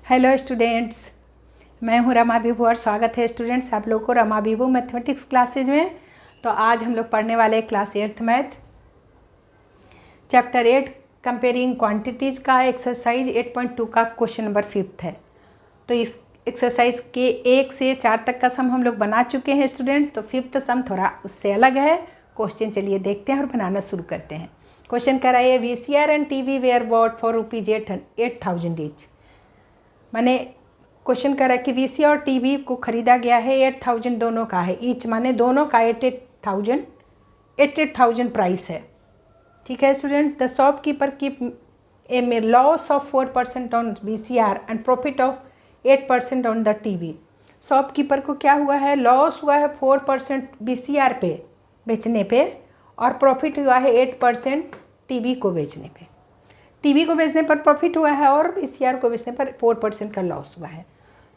Hello students, मैं हूं रमा विभू और स्वागत है स्टूडेंट्स आप लोग को रमा विभू मैथमेटिक्स क्लासेज में। तो आज हम लोग पढ़ने वाले class 8th math chapter 8 comparing quantities का एक्सरसाइज 8.2 का क्वेश्चन नंबर 5 है। तो इस एक्सरसाइज के 1 से 4 तक का सम हम लोग बना चुके हैं स्टूडेंट्स। तो 5th सम थोड़ा उससे अलग है। क्वेश्चन चलिए देखते हैं और बनाना शुरू करते हैं। क्वेश्चन कह रहा है VCR and TV were bought for ₹8,000 each. माने क्वेश्चन कर रहा है कि VCR और TV को खरीदा गया है 8,000 दोनों का है। ईच माने दोनों का 8,000 प्राइस है। ठीक है students. The shopkeeper keep a loss of 4% on VCR and profit of 8% on the TV। Shopkeeper को क्या हुआ है, लॉस हुआ है 4% VCR पे बेचने पे और प्रॉफिट हुआ है 8% TV को बेचने पे। TV को बेचने पर प्रॉफिट हुआ है और VCR को बेचने पर 4% का लॉस हुआ है।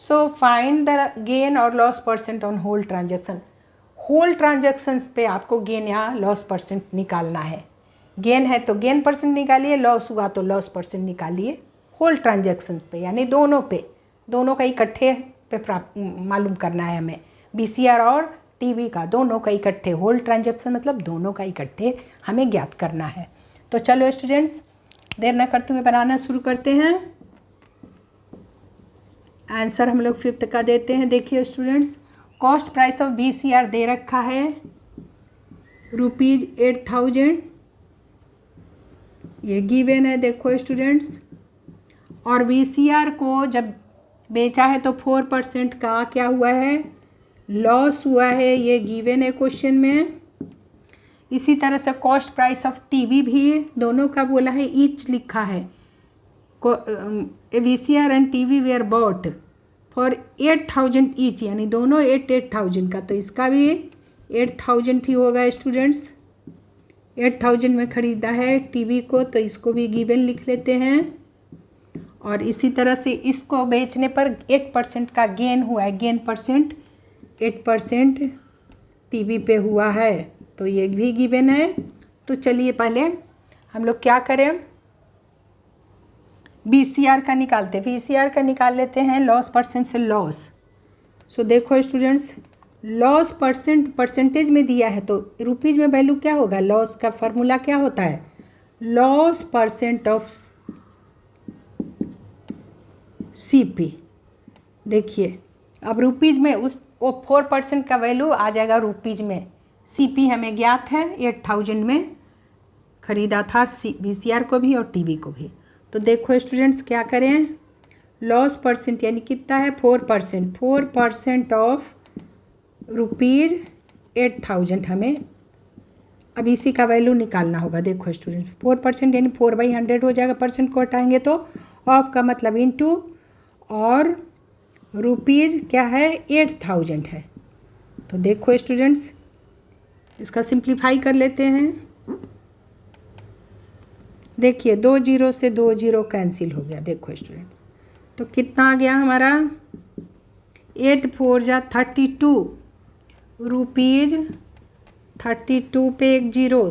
सो फाइंड द गेन और loss percent on whole transaction. Whole transactions पे आपको गेन या लॉस परसेंट निकालना है। गेन है तो गेन परसेंट निकालिए, लॉस हुआ तो लॉस परसेंट निकालिए। होल ट्रांजैक्शंस पे यानी दोनों पे, दोनों का इकट्ठे पे मालूम करना है हमें। VCR और TV का दोनों का इकट्ठे, होल ट्रांजैक्शन मतलब दोनों का इकट्ठे हमें ज्ञात करना है। तो चलो स्टूडेंट्स देर न करते हुए बनाना शुरू करते हैं। आंसर हम लोग 5th का देते हैं। देखिए students, cost price of VCR दे रखा है ₹8,000, ये गिवन है। देखो स्टूडेंट्स, और VCR को जब बेचा है तो 4% का क्या हुआ है, लॉस हुआ है, ये गिवन है क्वेश्चन में। इसी तरह से कॉस्ट प्राइस ऑफ TV भी दोनों का बोला है, ईच लिखा है। VCR and TV were bought for 8,000 each, यानी दोनों 8,000 का, तो इसका भी 8,000 ही होगा स्टूडेंट्स। 8,000 में ख़रीदा है TV को, तो इसको भी गिवन लिख लेते हैं। और इसी तरह से इसको बेचने पर 8% का गेन हुआ है, गेन परसेंट 8% TV पे हुआ है, तो ये भी गिवन है। तो चलिए पहले हम लोग क्या करें, VCR का निकालते हैं। VCR का निकाल लेते हैं लॉस परसेंट से लॉस। सो देखो स्टूडेंट्स, लॉस परसेंटेज में दिया है तो रुपीज़ में वैल्यू क्या होगा, लॉस का फार्मूला क्या होता है, लॉस परसेंट ऑफ CP। देखिए अब रुपीज़ में वो 4% का वैल्यू आ जाएगा रुपीज़ में। CP हमें ज्ञात है, 8,000 में ख़रीदा था VCR को भी और TV को भी। तो देखो स्टूडेंट्स क्या करें, लॉस परसेंट यानी कितना है 4% ऑफ ₹8,000 हमें अब इसी का वैल्यू निकालना होगा। देखो स्टूडेंट्स 4% यानी 4/100 हो जाएगा, परसेंट को हटाएंगे तो ऑफ का मतलब इनटू, और रुपीज़ क्या है 8,000 है। तो देखो स्टूडेंट्स इसका सिंप्लीफाई कर लेते हैं। देखिए 2 0 से 2 0 कैंसिल हो गया। देखो स्टूडेंट्स तो कितना आ गया हमारा, 8 4 जा 32 रुपीज़, 32 पे 1 0,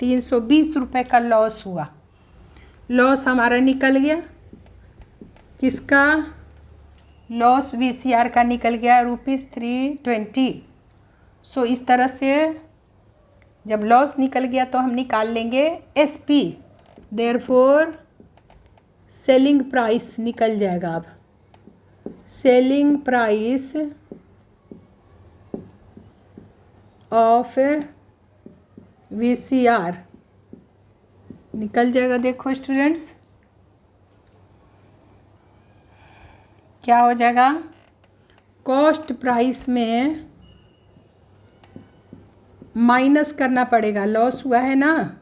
320 रुपये का लॉस हुआ। लॉस हमारा निकल गया, किसका, लॉस VCR का निकल गया ₹320। सो इस तरह से जब लॉस निकल गया तो हम निकाल लेंगे SP, देयरफॉर सेलिंग प्राइस निकल जाएगा। अब सेलिंग प्राइस ऑफ VCR निकल जाएगा। देखो स्टूडेंट्स क्या हो जाएगा, कॉस्ट प्राइस में माइनस करना पड़ेगा, लॉस हुआ है ना,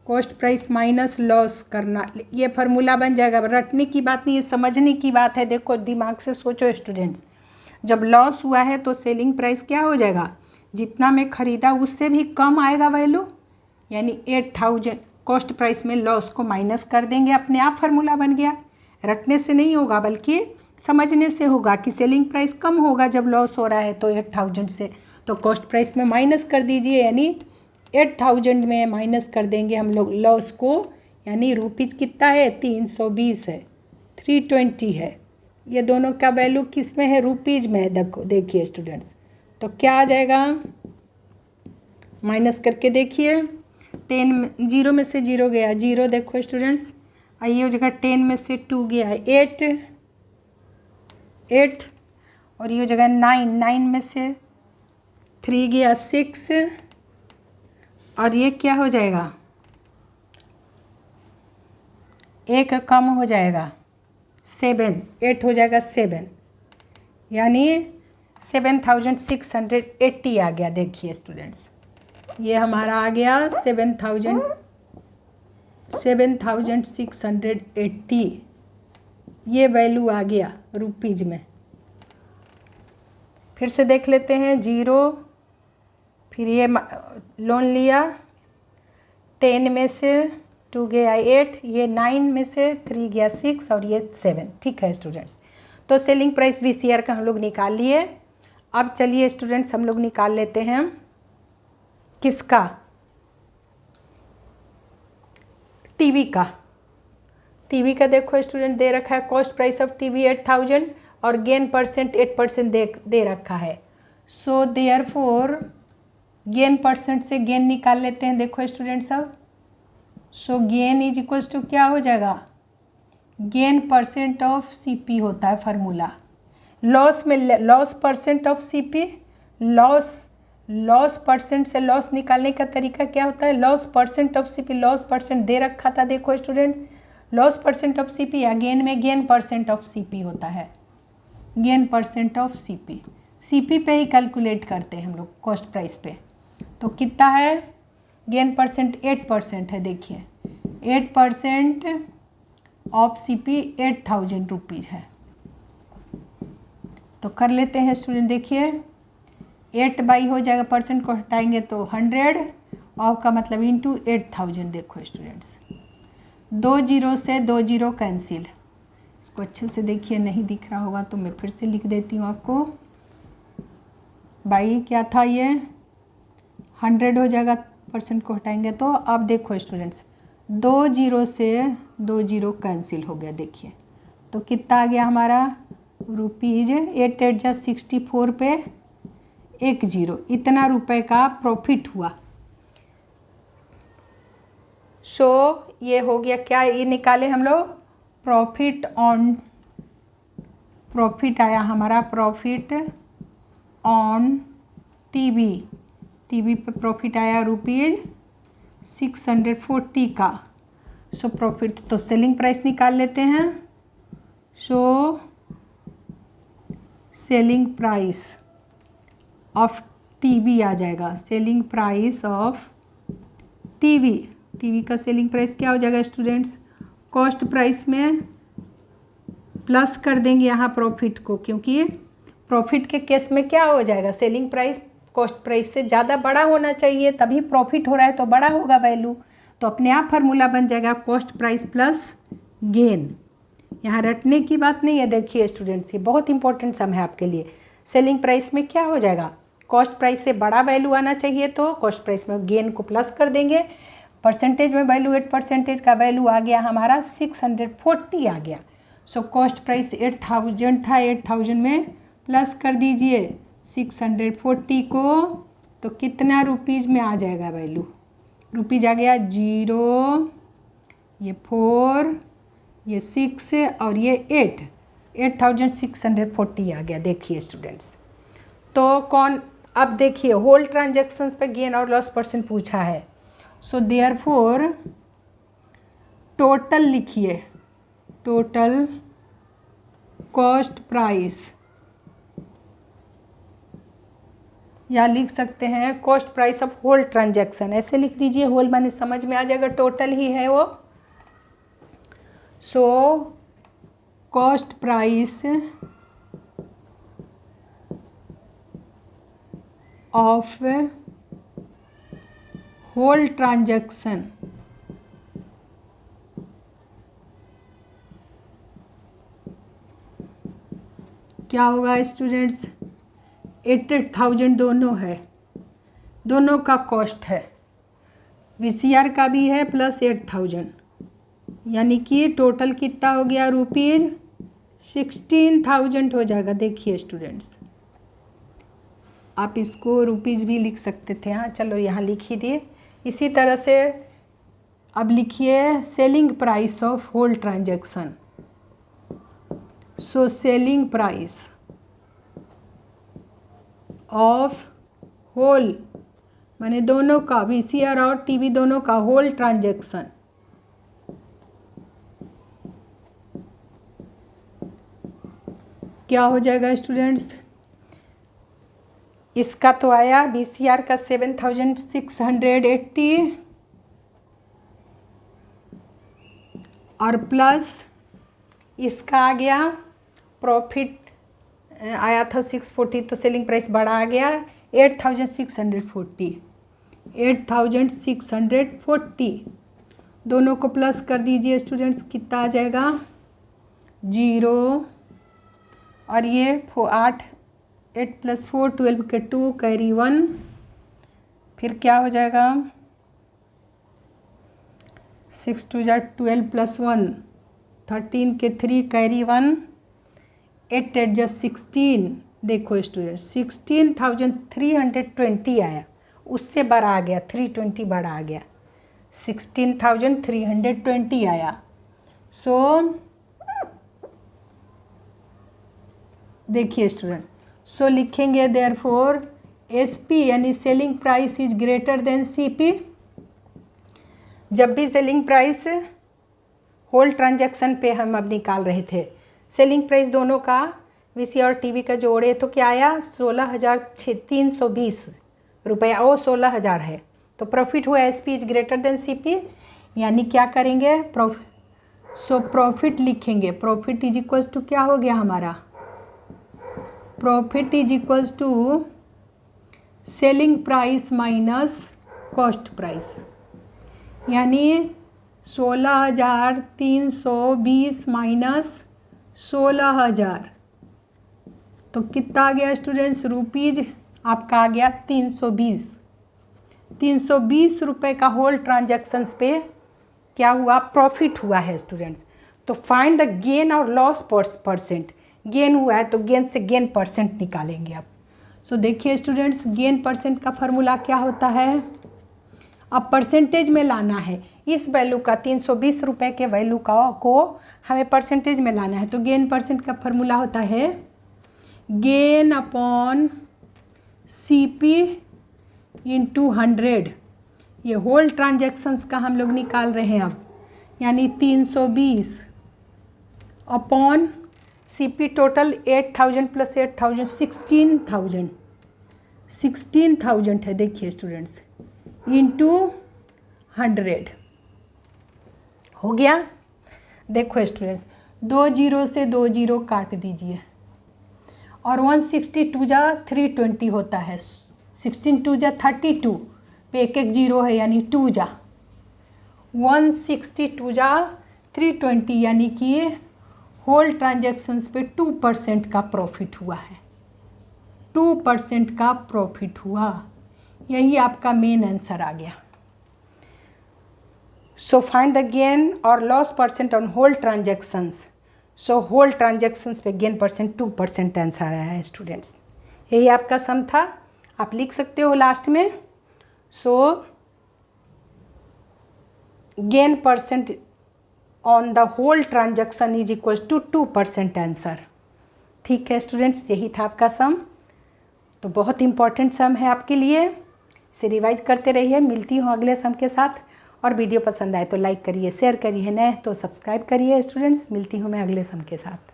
कॉस्ट प्राइस माइनस लॉस करना, ये फार्मूला बन जाएगा। रटने की बात नहीं, ये समझने की बात है। देखो दिमाग से सोचो स्टूडेंट्स, जब लॉस हुआ है तो सेलिंग प्राइस क्या हो जाएगा, जितना मैं ख़रीदा उससे भी कम आएगा वैल्यू, यानी 8,000 कॉस्ट प्राइस में लॉस को माइनस कर देंगे, अपने आप फार्मूला बन गया। रटने से नहीं होगा बल्कि समझने से होगा कि सेलिंग प्राइस कम होगा जब लॉस हो रहा है तो 8,000 से, तो कॉस्ट प्राइस में माइनस कर दीजिए, यानी 8,000 में माइनस कर देंगे हम लोग लॉस को, यानी रुपीज़ कितना है 320 है, 320 है। ये दोनों का वैल्यू किस में है, रुपीज में है। देखिए स्टूडेंट्स, तो क्या आ जाएगा, माइनस करके देखिए। 10 में से 0 गया, 0 देखो स्टूडेंट्स, आइए हो जगह 10 में से 2 गया 8, और ये हो जगह 9 में से 3 गया 6, और ये क्या हो जाएगा, एक कम हो जाएगा 7, 8 हो जाएगा 7, यानी 7680 आ गया। देखिए स्टूडेंट्स, ये हमारा आ गया 7680, ये वैल्यू आ गया रुपीज में। फिर से देख लेते हैं, 0, फिर ये लोन लिया, 10 में से 2 गया 8, ये 9 में से 3 गया 6, और ये 7। ठीक है स्टूडेंट्स, तो सेलिंग प्राइस VCR का हम लोग निकाल लिए। अब चलिए स्टूडेंट्स, हम लोग निकाल लेते हैं किसका, टीवी का। टीवी का देखो स्टूडेंट, दे रखा है कॉस्ट प्राइस ऑफ टीवी 8000 और गेन परसेंट 8% दे रखा है। सो देयरफॉर गेन परसेंट से गेन निकाल लेते हैं। देखो स्टूडेंट्स, सब so gain is equals to क्या हो जाएगा, गेन परसेंट ऑफ CP होता है फार्मूला। लॉस में loss percent of CP, loss percent से लॉस निकालने का तरीका क्या होता है, loss percent of CP, loss percent दे रखा था। देखो student, loss percent of CP या गेन में गेन परसेंट ऑफ CP होता है, गेन परसेंट ऑफ CP पे ही कैलकुलेट करते हैं हम लोग कॉस्ट प्राइस पे। तो कितना है, गेन परसेंट 8% है। देखिए 8% ऑफ CP 8000 रुपीज़ है। तो कर लेते हैं स्टूडेंट, देखिए 8 बाई हो जाएगा, परसेंट को हटाएंगे तो 100, ऑफ का मतलब इंटू 8000। देखो स्टूडेंट्स, 2 0 से 2 0 कैंसिल। इसको अच्छे से देखिए, नहीं दिख रहा होगा तो मैं फिर से लिख देती हूँ आपको। बाई क्या था, ये 100 हो जाएगा, परसेंट को हटाएंगे तो। अब देखो स्टूडेंट्स, 2 0 से 2 0 कैंसिल हो गया। देखिए तो कितना आ गया हमारा, रुपीज 8 8 जा 64 पे 1 0, इतना रुपए का प्रॉफिट हुआ। सो ये हो गया क्या, ये निकाले हम लोग प्रॉफिट आया हमारा, प्रॉफिट ऑन टीवी पे प्रॉफिट आया रुपीज 640 का। सो प्रॉफिट, तो सेलिंग प्राइस निकाल लेते हैं। So selling price of TV आ जाएगा, सेलिंग प्राइस ऑफ टीवी का सेलिंग प्राइस क्या हो जाएगा स्टूडेंट्स, कॉस्ट प्राइस में प्लस कर देंगे यहाँ प्रॉफिट को, क्योंकि प्रॉफिट के केस में क्या हो जाएगा, सेलिंग प्राइस कॉस्ट प्राइस से ज़्यादा बड़ा होना चाहिए, तभी प्रॉफिट हो रहा है तो बड़ा होगा वैल्यू। तो अपने आप फार्मूला बन जाएगा कॉस्ट प्राइस प्लस गेन। यहाँ रटने की बात नहीं है। देखिए स्टूडेंट्स, ये बहुत इंपॉर्टेंट सम है आपके लिए। सेलिंग प्राइस में क्या हो जाएगा, कॉस्ट प्राइस से बड़ा वैल्यू आना चाहिए तो कॉस्ट प्राइस में गेन को प्लस कर देंगे। परसेंटेज में वैल्यू 8% का वैल्यू आ गया हमारा 640 आ गया। सो कॉस्ट प्राइस 8000 था, 8000 में प्लस कर दीजिए 640 को, तो कितना रुपीज़ में आ जाएगा वैल्यू, रुपीज़ आ गया 0, ये 4, ये 6 और ये 8640 आ गया। देखिए स्टूडेंट्स, तो कौन, अब देखिए होल ट्रांजैक्शंस पे गेन और लॉस परसेंट पूछा है। सो देयरफॉर टोटल लिखिए, टोटल कॉस्ट प्राइस, या लिख सकते हैं cost price of whole transaction, ऐसे लिख दीजिए, होल माने समझ में आ जाएगा, टोटल ही है वो। So cost price of whole transaction क्या होगा स्टूडेंट्स, 8000 दोनों है, दोनों का कॉस्ट है, VCR का भी है प्लस 8000, यानी कि टोटल कितना हो गया रुपीज़ 16,000 हो जाएगा। देखिए स्टूडेंट्स, आप इसको रुपीज़ भी लिख सकते थे। हाँ चलो यहाँ लिख ही दिए। इसी तरह से अब लिखिए selling price of whole transaction. So selling price of whole माने दोनों का, वीसीआर और टीवी दोनों का होल ट्रांजैक्शन क्या हो जाएगा स्टूडेंट्स? इसका तो आया वीसीआर का 7,680 और प्लस इसका आ गया प्रॉफिट आया था 640, तो सेलिंग प्राइस बढ़ा आ गया 8,640। 8,640 दोनों को प्लस कर दीजिए स्टूडेंट्स, कितना आ जाएगा? 0 और ये 8 + 4 12 के 2 कैरी 1, फिर क्या हो जाएगा? 6 2 12 + 1 13 के 3 कैरी 1 8 8 16। देखो स्टूडेंट 16,320 आया, उससे बड़ा आ गया 320 बड़ा आ गया, 16,320 आया। सो देखिए स्टूडेंट्स, सो लिखेंगे देयरफॉर एसपी यानी selling price is greater than CP. जब भी सेलिंग प्राइस होल ट्रांजैक्शन पे हम अब निकाल रहे थे, सेलिंग प्राइस दोनों का वीसी और टीवी का जोड़े तो क्या आया? 16,320 रुपया, वो 16,000 है, तो प्रॉफिट हुआ SP is greater than CP. यानी क्या करेंगे? प्रॉफिट लिखेंगे। प्रॉफिट इज इक्वल्स टू क्या हो गया हमारा? Profit is equals to selling price minus cost price, यानी 16,320 माइनस 16,000, तो कितना आ गया स्टूडेंट्स? रुपीज आपका आ गया 320। 320 रुपये का होल ट्रांजैक्शंस पे क्या हुआ? प्रॉफिट हुआ है स्टूडेंट्स। तो फाइंड द गेन और लॉस परसेंट। गेन हुआ है तो गेन से गेन परसेंट निकालेंगे आप। सो देखिए स्टूडेंट्स, गेन परसेंट का फॉर्मूला क्या होता है? अब परसेंटेज में लाना है इस वैल्यू का, 320 रुपये के वैल्यू को हमें परसेंटेज में लाना है। तो गेन परसेंट का फॉर्मूला होता है गेन अपॉन सीपी इंटू 100। ये होल ट्रांजैक्शंस का हम लोग निकाल रहे हैं अब, यानी 320 अपॉन सीपी टोटल 8,000 + 8,000 16,000 है। देखिए स्टूडेंट्स, इंटू 100 हो गया। देखो स्टूडेंट्स, 2 0 से 2 0 काट दीजिए और 162 जा 320 होता है। 16 2 जा 32 पे एक 0 है, यानी 2 जा 162 जा 320, यानी कि होल ट्रांजैक्शंस पे 2% का प्रॉफिट हुआ है। 2% का प्रॉफिट हुआ, यही आपका मेन आंसर आ गया। सो फाइंड द गेन और loss percent on whole transactions. So whole transactions पे गेन परसेंट 2% आंसर आया है स्टूडेंट्स। यही आपका सम था, आप लिख सकते हो लास्ट में। So gain percent on the whole transaction is equal to 2% answer. ठीक है स्टूडेंट्स, यही था आपका सम। तो बहुत इंपॉर्टेंट सम है आपके लिए, इसे रिवाइज करते रहिए। मिलती हूँ अगले सम के साथ, और वीडियो पसंद आए तो लाइक करिए, शेयर करिए, नए तो सब्सक्राइब करिए स्टूडेंट्स। मिलती हूँ मैं अगले सम के साथ।